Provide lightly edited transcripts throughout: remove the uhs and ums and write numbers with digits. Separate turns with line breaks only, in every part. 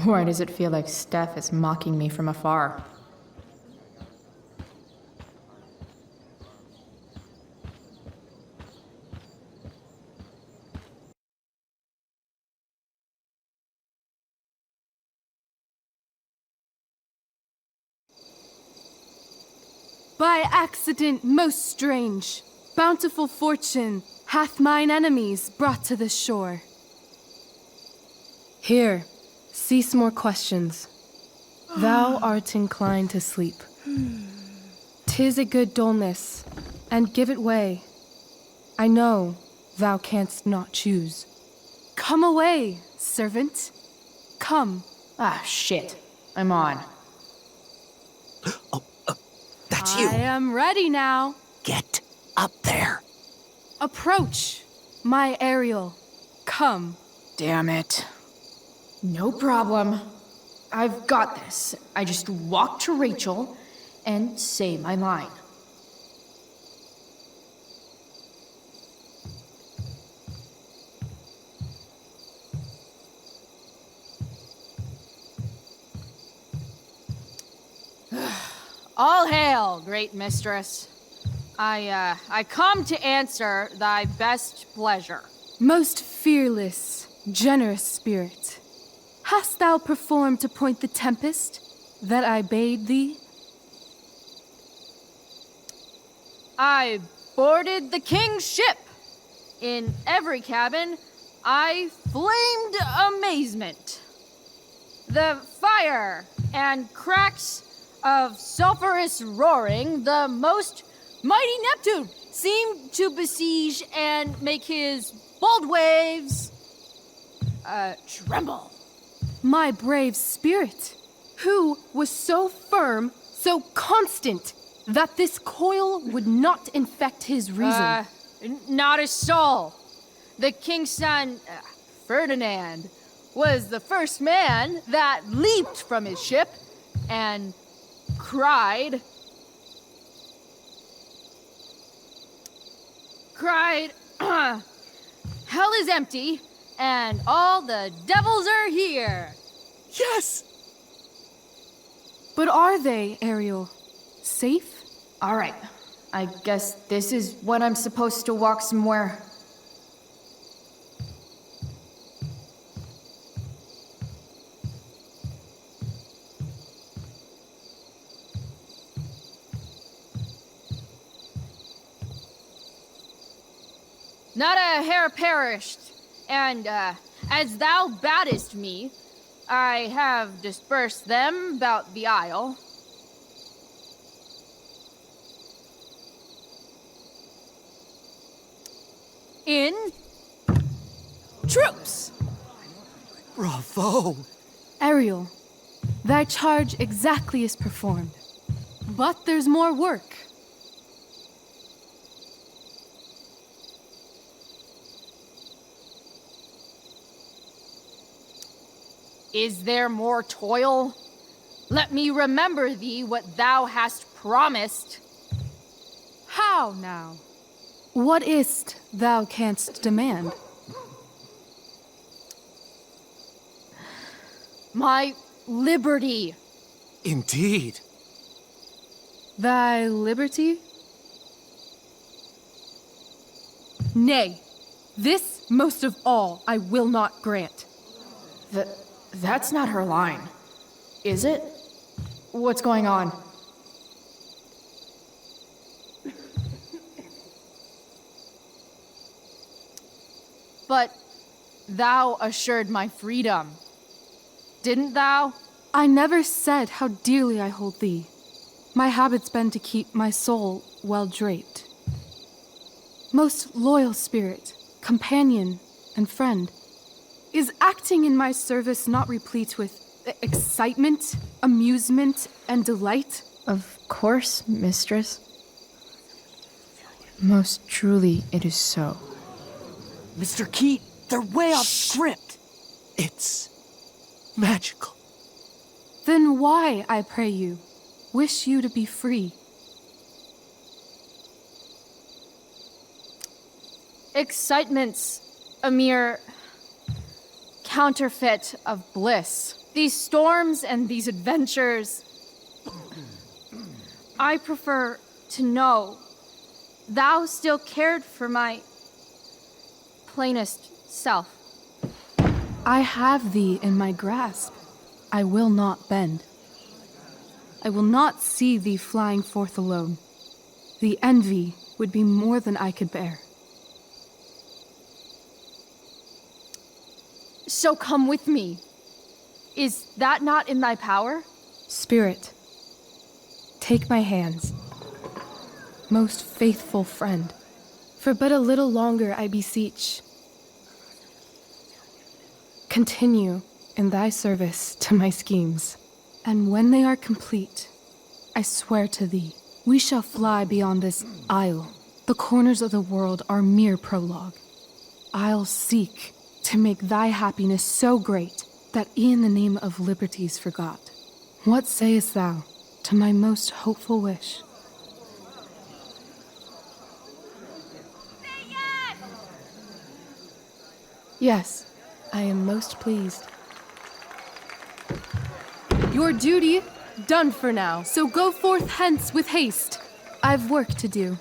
Why does it feel like Steph is mocking me from afar?
By accident most strange, bountiful fortune hath mine enemies brought to this shore. Here, cease more questions. Thou art inclined to sleep. 'Tis a good dullness, and give it way. I know thou canst not choose. Come away, servant. Come.
Ah, shit. I'm on.
That's you.
I am ready now.
Get up there.
Approach, my Ariel. Come.
Damn it. No problem. I've got this. I just walk to Rachel and say my line.
All hail, great mistress. I come to answer thy best pleasure.
Most fearless, generous spirit, hast thou performed to point the tempest that I bade thee?
I boarded the king's ship. In every cabin, I flamed amazement. The fire and cracks of sulphurous roaring, the most mighty Neptune seemed to besiege and make his bold waves tremble.
My brave spirit, who was so firm, so constant, that this coil would not infect his reason.
Not a soul. The king's son, Ferdinand, was the first man that leaped from his ship and cried, hell is empty, and all the devils are here.
Yes!
But are they, Ariel? Safe?
Alright. I guess this is when I'm supposed to walk somewhere.
Not a hair perished, and as thou badest me, I have dispersed them about the isle. In troops!
Bravo!
Ariel, thy charge exactly is performed. But there's more work.
Is there more toil? Let me remember thee what thou hast promised.
How now? What is't thou canst demand?
My liberty.
Indeed.
Thy liberty? Nay, this most of all I will not grant.
That's not her line. Is it? What's going on?
But thou assured my freedom, didn't thou?
I never said how dearly I hold thee. My habit's been to keep my soul well draped. Most loyal spirit, companion, and friend, is acting in my service not replete with excitement, amusement, and delight?
Of course, mistress. Most truly it is so.
Mr. Keat, they're way off script. It's magical.
Then why, I pray you, wish you to be free?
Excitement's a mere counterfeit of bliss. these storms and these adventures. I prefer to know thou still cared for my plainest self.
I have thee in my grasp. I will not bend. I will not see thee flying forth alone. The envy would be more than I could bear.
So come with me. Is that not in thy power?
Spirit, take my hands. Most faithful friend, for but a little longer I beseech. Continue in thy service to my schemes, and when they are complete, I swear to thee, we shall fly beyond this isle. The corners of the world are mere prologue. I'll seek to make thy happiness so great that e'en the name of liberty's forgot. What sayest thou to my most hopeful wish? Yes, I am most pleased. Your duty done for now, so go forth hence with haste. I've work to do.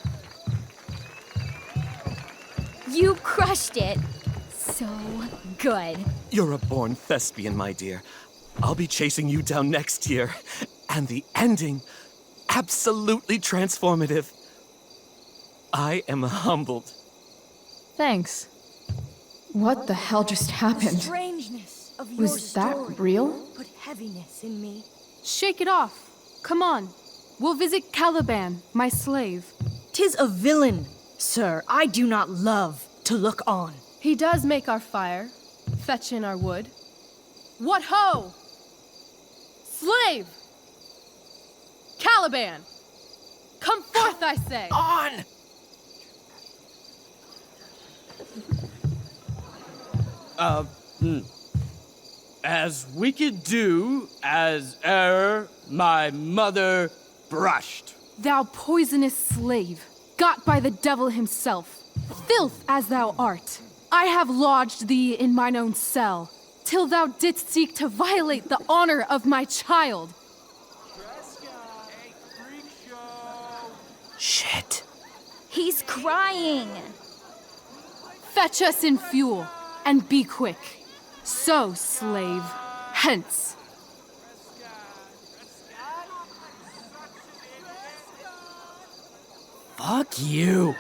You crushed it. So good.
You're a born thespian, my dear. I'll be chasing you down next year. And the ending, absolutely transformative. I am humbled.
Thanks. What the hell just happened?
Strangeness of your
Was that
story
real?
put heaviness in me.
Shake it off. Come on. We'll visit Caliban, my slave.
'Tis a villain, sir, I do not love to look on.
He does make our fire, fetch in our wood. What ho! Slave! Caliban! Come forth, I say!
On!
As wicked do as e'er my mother brushed.
Thou poisonous slave, got by the devil himself, filth as thou art, I have lodged thee in mine own cell, till thou didst seek to violate the honor of my child.
Shit.
He's crying.
Fetch us in fuel, and be quick. So, slave, hence.
Fuck you.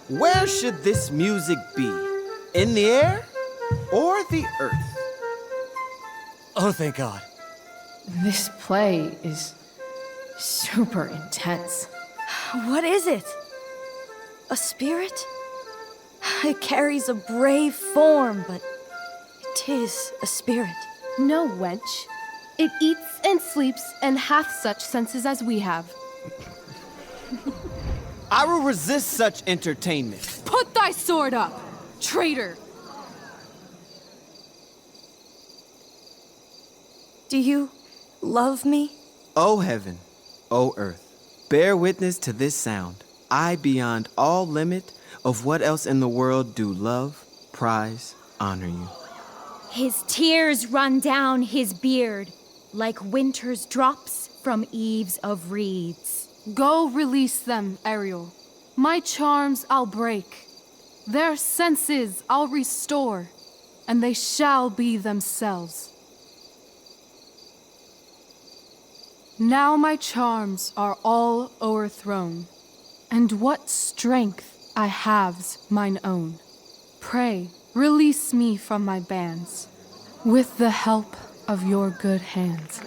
Where should this music be? In the air or the earth?
Oh, thank God.
This play is super intense.
What is it? A spirit? It carries a brave form, but 'tis a spirit.
No, wench. It eats and sleeps and hath such senses as we have.
I will resist such entertainment.
Put thy sword up, traitor!
Do you love me?
O heaven, O earth, bear witness to this sound. I, beyond all limit of what else in the world do love, prize, honor you.
His tears run down his beard like winter's drops from eaves of reeds.
Go release them, Ariel. My charms I'll break. Their senses I'll restore, and they shall be themselves. Now my charms are all o'erthrown, and what strength I have's mine own. Pray, release me from my bands, with the help of your good hands.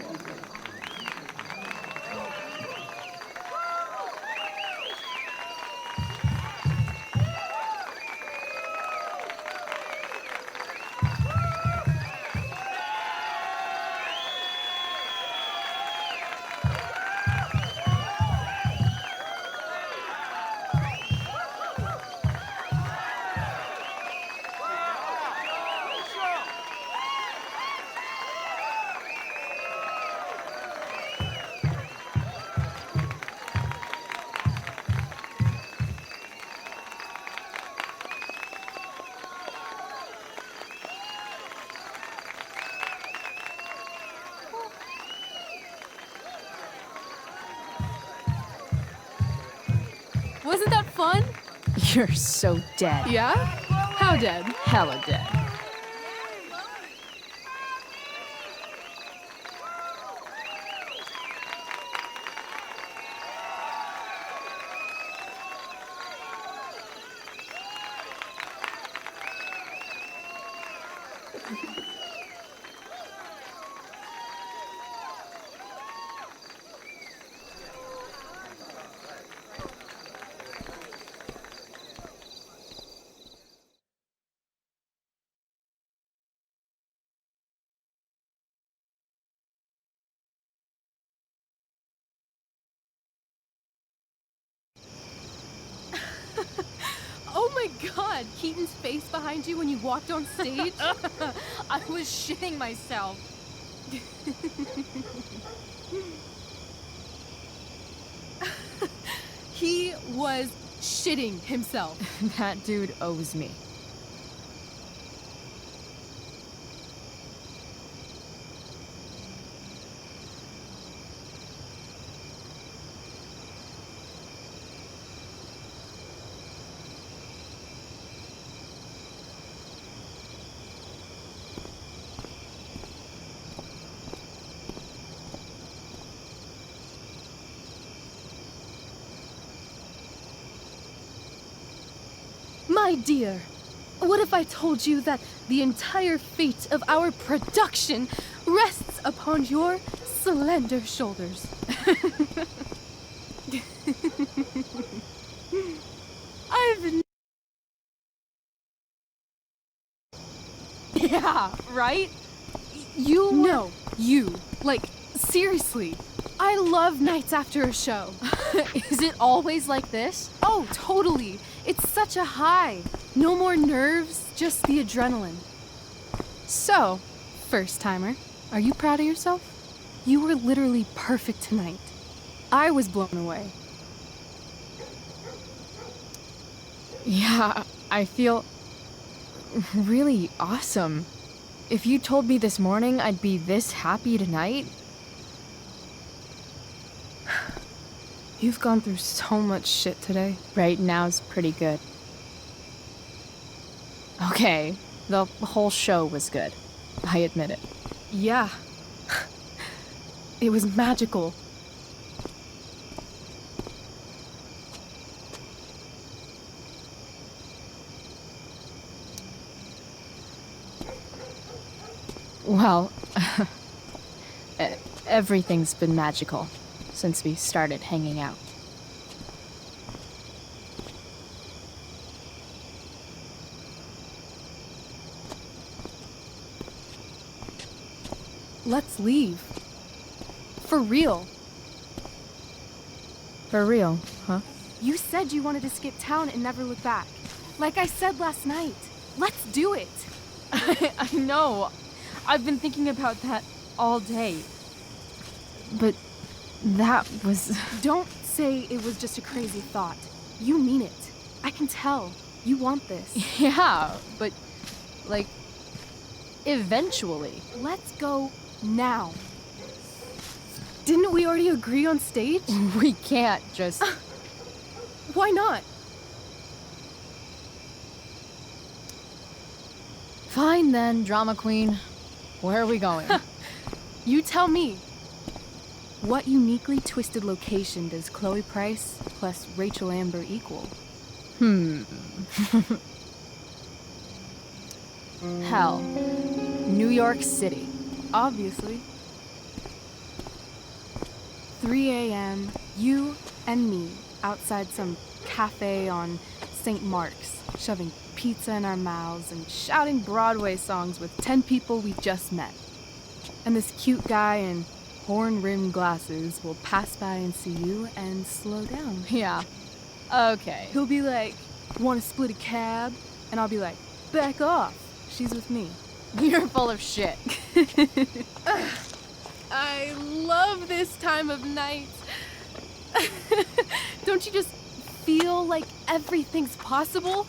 Wasn't that fun?
You're so dead.
Yeah? How dead?
Hella dead.
Oh my god, Keaton's face behind you when you walked on stage?
I was shitting myself.
He was shitting himself.
That dude owes me.
My dear, what if I told you that the entire fate of our production rests upon your slender shoulders?
Yeah, right?
No, you. Like, seriously. I love nights after a show.
Is it always like this?
Oh, totally. It's such a high. No more nerves, just the adrenaline. So, first timer, are you proud of yourself? You were literally perfect tonight. I was blown away.
Yeah, I feel really awesome. If you told me this morning I'd be this happy tonight,
You've gone through so much shit today.
right now's pretty good. Okay, the whole show was good. I admit it.
Yeah. It was magical.
Well, everything's been magical since we started hanging out.
Let's leave. For real.
For real, huh?
You said you wanted to skip town and never look back. Like I said last night. Let's do it.
I know. I've been thinking about that all day. But that was...
Don't say it was just a crazy thought. You mean it. I can tell. You want this.
Yeah, but, like, eventually.
Let's go now. Didn't we already agree on stage?
We can't just...
Why not?
Fine then, drama queen. Where are we going?
You tell me. What uniquely twisted location does Chloe Price plus Rachel Amber equal?
Hell. New York City.
Obviously. 3 a.m., you and me outside some cafe on St. Mark's, shoving pizza in our mouths and shouting Broadway songs with 10 people we just met. And this cute guy in horn-rimmed glasses will pass by and see you and slow down.
Yeah. Okay.
He'll be like, want to split a cab? And I'll be like, back off. She's with me.
You're full of shit.
I love this time of night. Don't you just feel like everything's possible?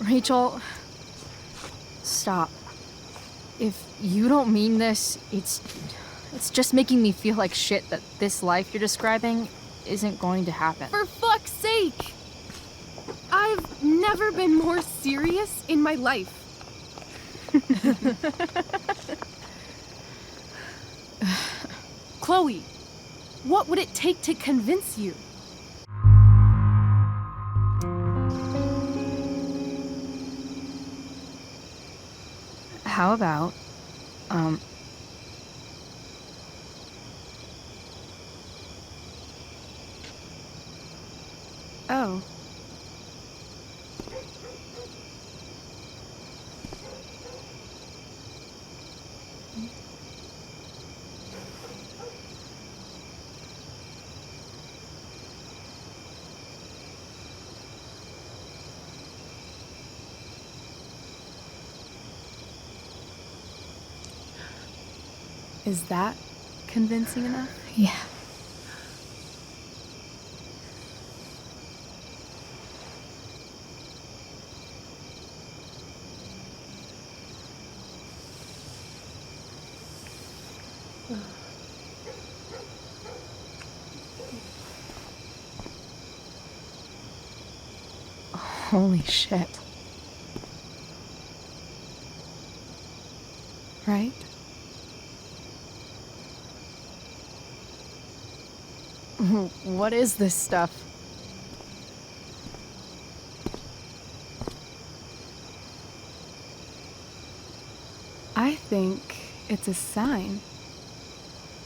Rachel, stop.
If you don't mean this, it's just making me feel like shit that this life you're describing isn't going to happen.
For fuck's sake! I've never been more serious in my life. Chloe, what would it take to convince you?
How about,
Oh. Is that convincing enough?
yeah. Holy shit.
Right?
What is this stuff?
I think it's a sign.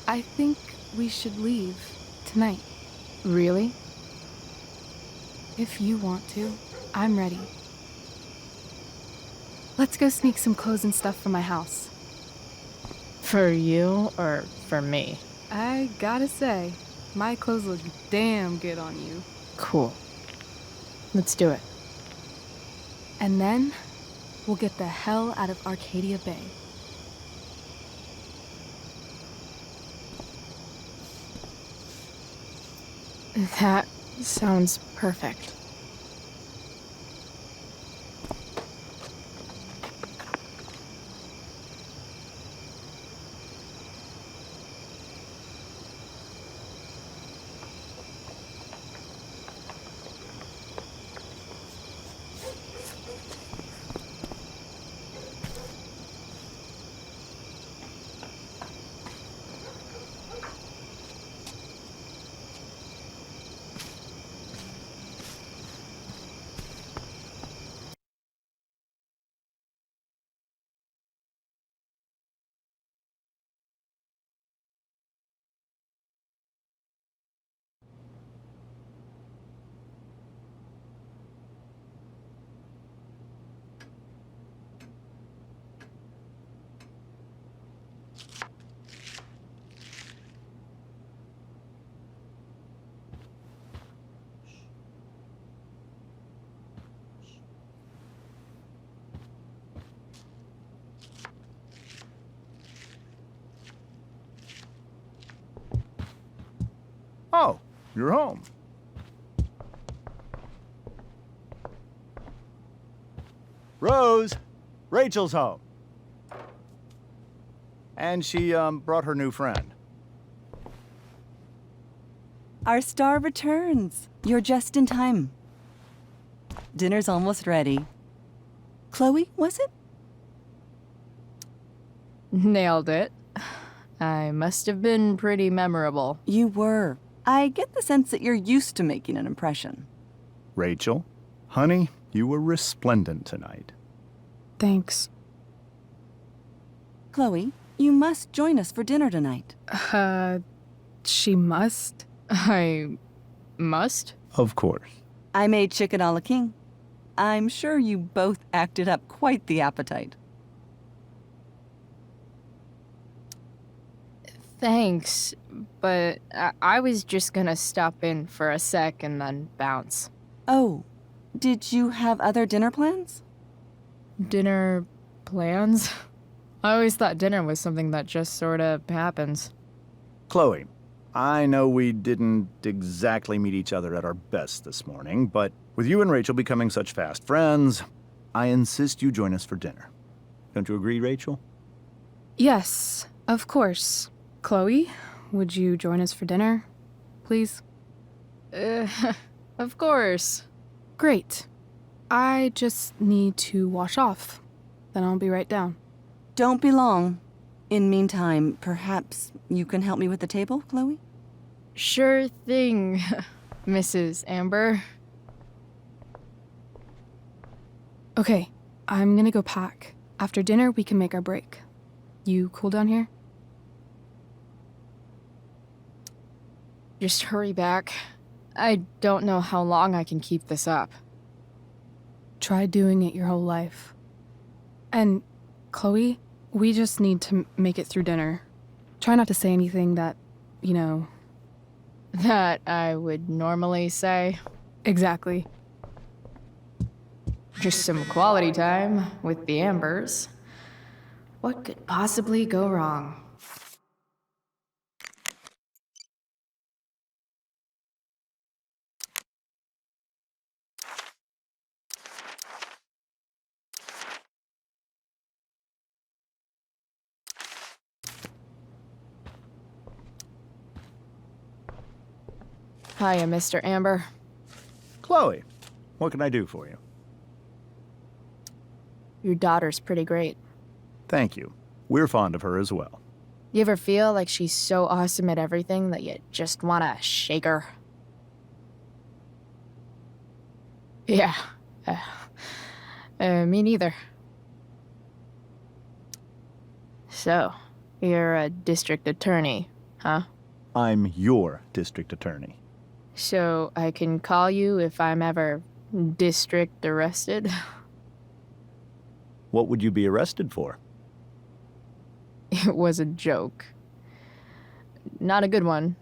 I think we should leave tonight.
Really?
If you want to, I'm ready. Let's go sneak some clothes and stuff from my house.
For you or for me?
I gotta say, my clothes look damn good on you.
Cool. Let's do it.
And then, we'll get the hell out of Arcadia Bay.
That sounds perfect.
Oh, you're home. Rose, Rachel's home. And she, brought her new friend.
Our star returns. You're just in time. Dinner's almost ready. Chloe, was it?
Nailed it. I must have been pretty memorable.
You were. I get the sense that you're used to making an impression.
Rachel, honey, you were resplendent tonight.
Thanks.
Chloe, you must join us for dinner tonight.
She must?
I must?
Of course.
I made chicken a la king. I'm sure you both acted up quite the appetite.
Thanks, but I was just gonna stop in for a sec and then bounce.
Oh, did you have other dinner plans?
Dinner plans? I always thought dinner was something that just sorta happens.
Chloe, I know we didn't exactly meet each other at our best this morning, but with you and Rachel becoming such fast friends, I insist you join us for dinner. Don't you agree, Rachel?
Yes, of course. Chloe, would you join us for dinner, please?
Of course.
Great. I just need to wash off. Then I'll be right down.
Don't be long. In meantime, perhaps you can help me with the table, Chloe?
Sure thing, Mrs. Amber.
Okay, I'm gonna go pack. After dinner, we can make our break. You cool down here?
Just hurry back. I don't know how long I can keep this up.
Try doing it your whole life. And, Chloe, we just need to make it through dinner. Try not to say anything that, you know...
That I would normally say.
Exactly.
Just some quality time with the Ambers. What could possibly go wrong?
Hiya, Mr. Amber.
Chloe, what can I do for you?
Your daughter's pretty great.
Thank you. We're fond of her as well.
You ever feel like she's so awesome at everything that you just wanna shake her? Yeah. Me neither. So, you're a district attorney, huh?
I'm your district attorney.
So I can call you if I'm ever district arrested?
What would you be arrested for?
It was a joke. Not a good one,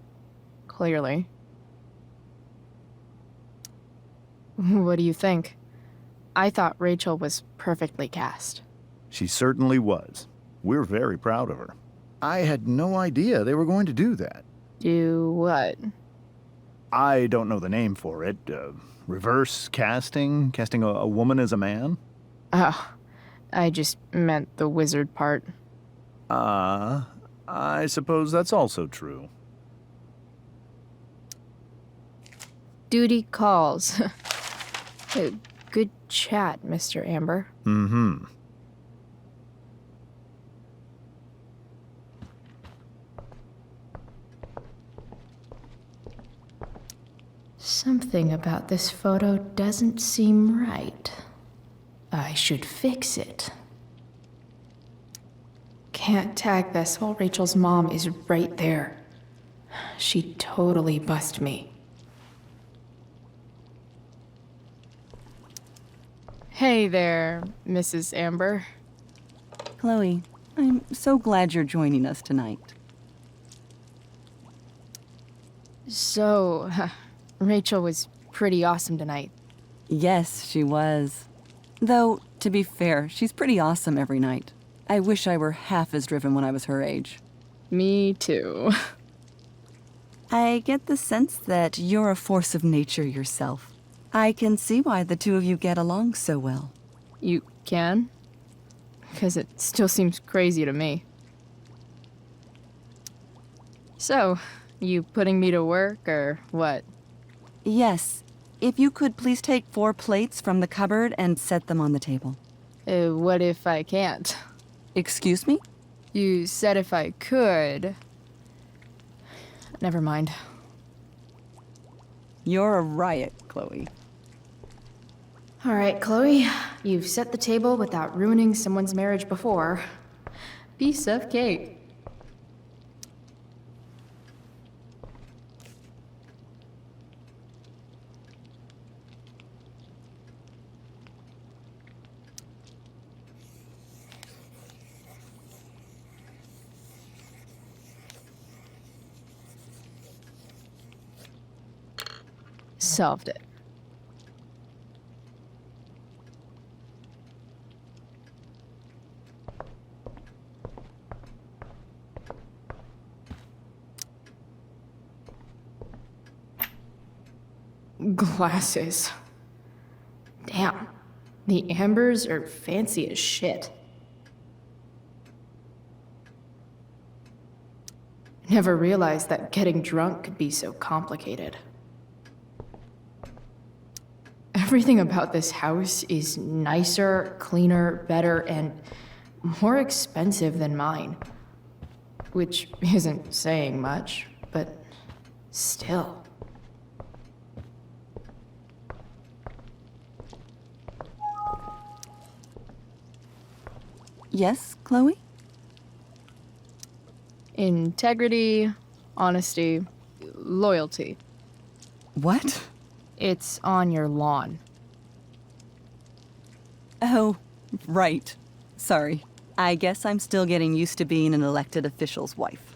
clearly. What do you think? I thought Rachel was perfectly cast.
She certainly was. We're very proud of her. I had no idea they were going to do that.
Do what?
I don't know the name for it. Reverse casting? Casting a woman as a man?
Oh, I just meant the wizard part.
I suppose that's also true.
Duty calls. Good chat, Mr. Amber.
Mm-hmm.
Something about this photo doesn't seem right. I should fix it. Can't tag this while Rachel's mom is right there. She'd totally bust me.
Hey there, Mrs. Amber.
Chloe, I'm so glad you're joining us tonight.
So, Rachel was pretty awesome tonight.
Yes, she was. Though, to be fair, she's pretty awesome every night. I wish I were half as driven when I was her age.
Me too.
I get the sense that you're a force of nature yourself. I can see why the two of you get along so well.
You can? Because it still seems crazy to me. So, you putting me to work, or what?
Yes. If you could please take 4 plates from the cupboard and set them on the table.
What if I can't?
Excuse me?
You said if I could. Never mind.
You're a riot, Chloe.
All right, Chloe, you've set the table without ruining someone's marriage before. Piece of cake.
Solved it.
Glasses. Damn. The Ambers are fancy as shit. Never realized that getting drunk could be so complicated. Everything about this house is nicer, cleaner, better, and more expensive than mine. Which isn't saying much, but still.
Yes, Chloe?
Integrity, honesty, loyalty.
What?
It's on your lawn.
Oh, right. Sorry. I guess I'm still getting used to being an elected official's wife.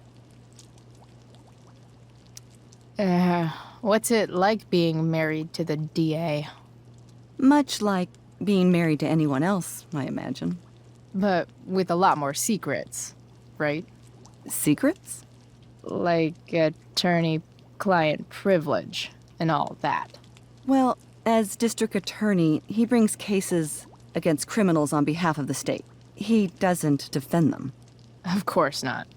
What's it like being married to the DA?
Much like being married to anyone else, I imagine.
But with a lot more secrets, right?
Secrets?
Like attorney-client privilege and all that.
Well, as district attorney, he brings cases against criminals on behalf of the state. He doesn't defend them.
Of course not.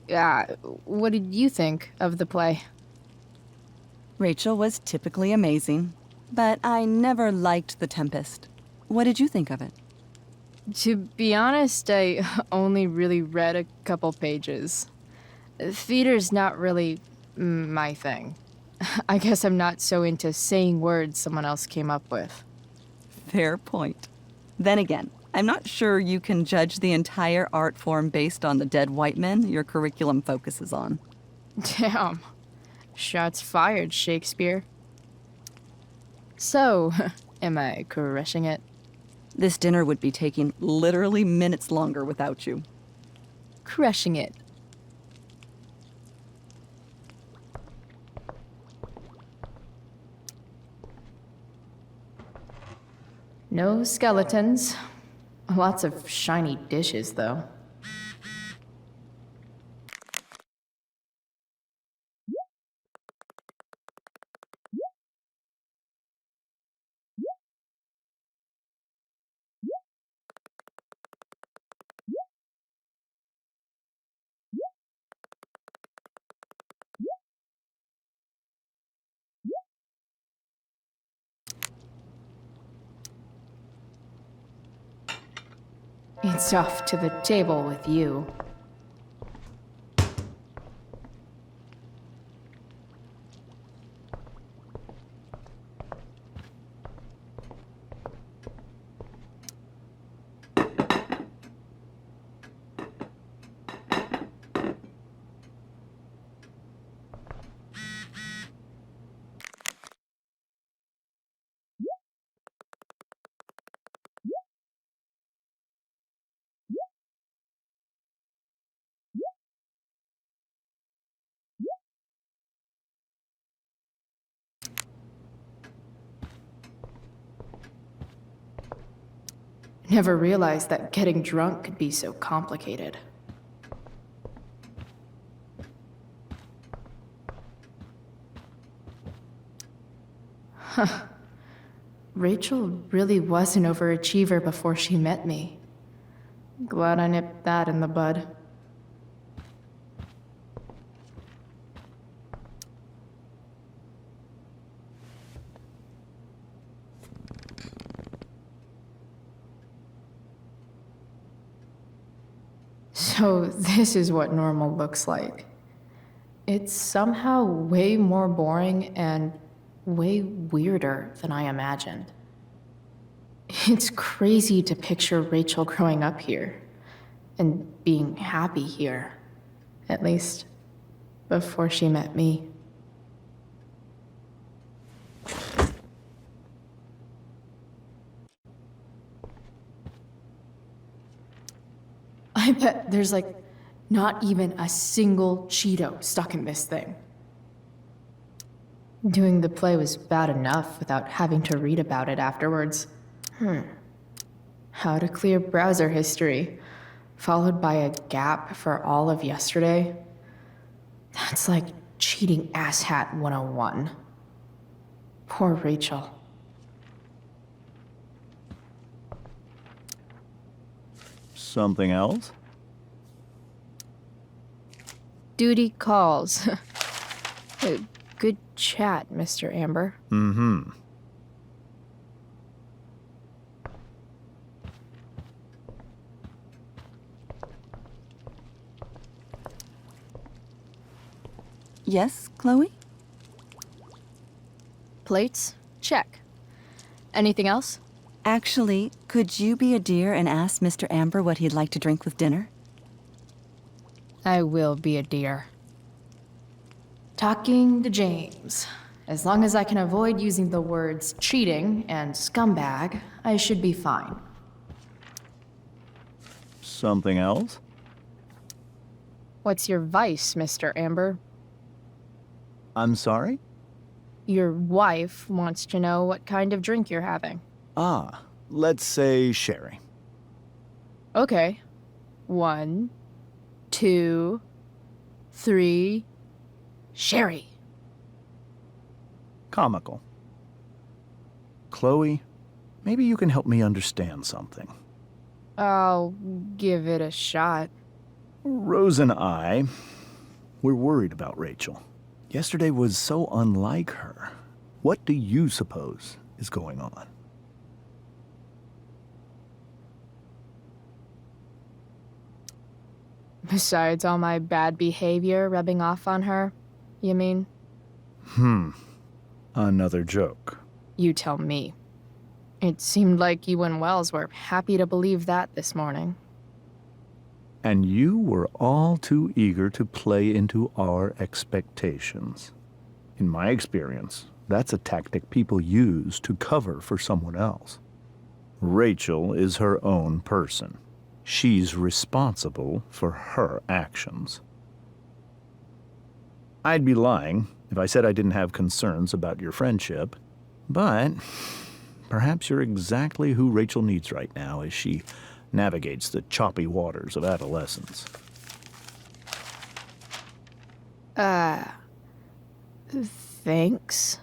Yeah, what did you think of the play?
Rachel was typically amazing, but I never liked The Tempest. What did you think of it?
To be honest, I only really read a couple pages. Theater's not really my thing. I guess I'm not so into saying words someone else came up with.
Fair point. Then again, I'm not sure you can judge the entire art form based on the dead white men your curriculum focuses on.
Damn. Shots fired, Shakespeare. So, am I crushing it?
This dinner would be taking literally minutes longer without you.
Crushing it.
No skeletons. Lots of shiny dishes, though. It's off to the table with you. Never realized that getting drunk could be so complicated. Huh. Rachel really was an overachiever before she met me. Glad I nipped that in the bud. So this is what normal looks like. It's somehow way more boring and way weirder than I imagined. It's crazy to picture Rachel growing up here and being happy here, at least before she met me. I bet there's like not even a single Cheeto stuck in this thing. Doing the play was bad enough without having to read about it afterwards. How to clear browser history, followed by a gap for all of yesterday. That's like cheating asshat 101. Poor Rachel.
Something else?
Duty calls. Good chat, Mr. Amber.
Mm-hmm.
Yes, Chloe?
Plates? Check. Anything else?
Actually, could you be a dear and ask Mr. Amber what he'd like to drink with dinner?
I will be a dear. Talking to James. As long as I can avoid using the words cheating and scumbag, I should be fine.
Something else?
What's your vice, Mr. Amber?
I'm sorry?
Your wife wants to know what kind of drink you're having.
Ah, let's say sherry.
Okay. 1, 2, 3. Sherry.
Comical. Chloe, maybe you can help me understand something.
I'll give it a shot.
Rose and I, we're worried about Rachel. Yesterday was so unlike her. What do you suppose is going on?
Besides all my bad behavior rubbing off on her, you mean?
Another joke.
You tell me. It seemed like you and Wells were happy to believe that this morning.
And you were all too eager to play into our expectations. In my experience, that's a tactic people use to cover for someone else. Rachel is her own person. She's responsible for her actions. I'd be lying if I said I didn't have concerns about your friendship, but perhaps you're exactly who Rachel needs right now as she navigates the choppy waters of adolescence.
Thanks.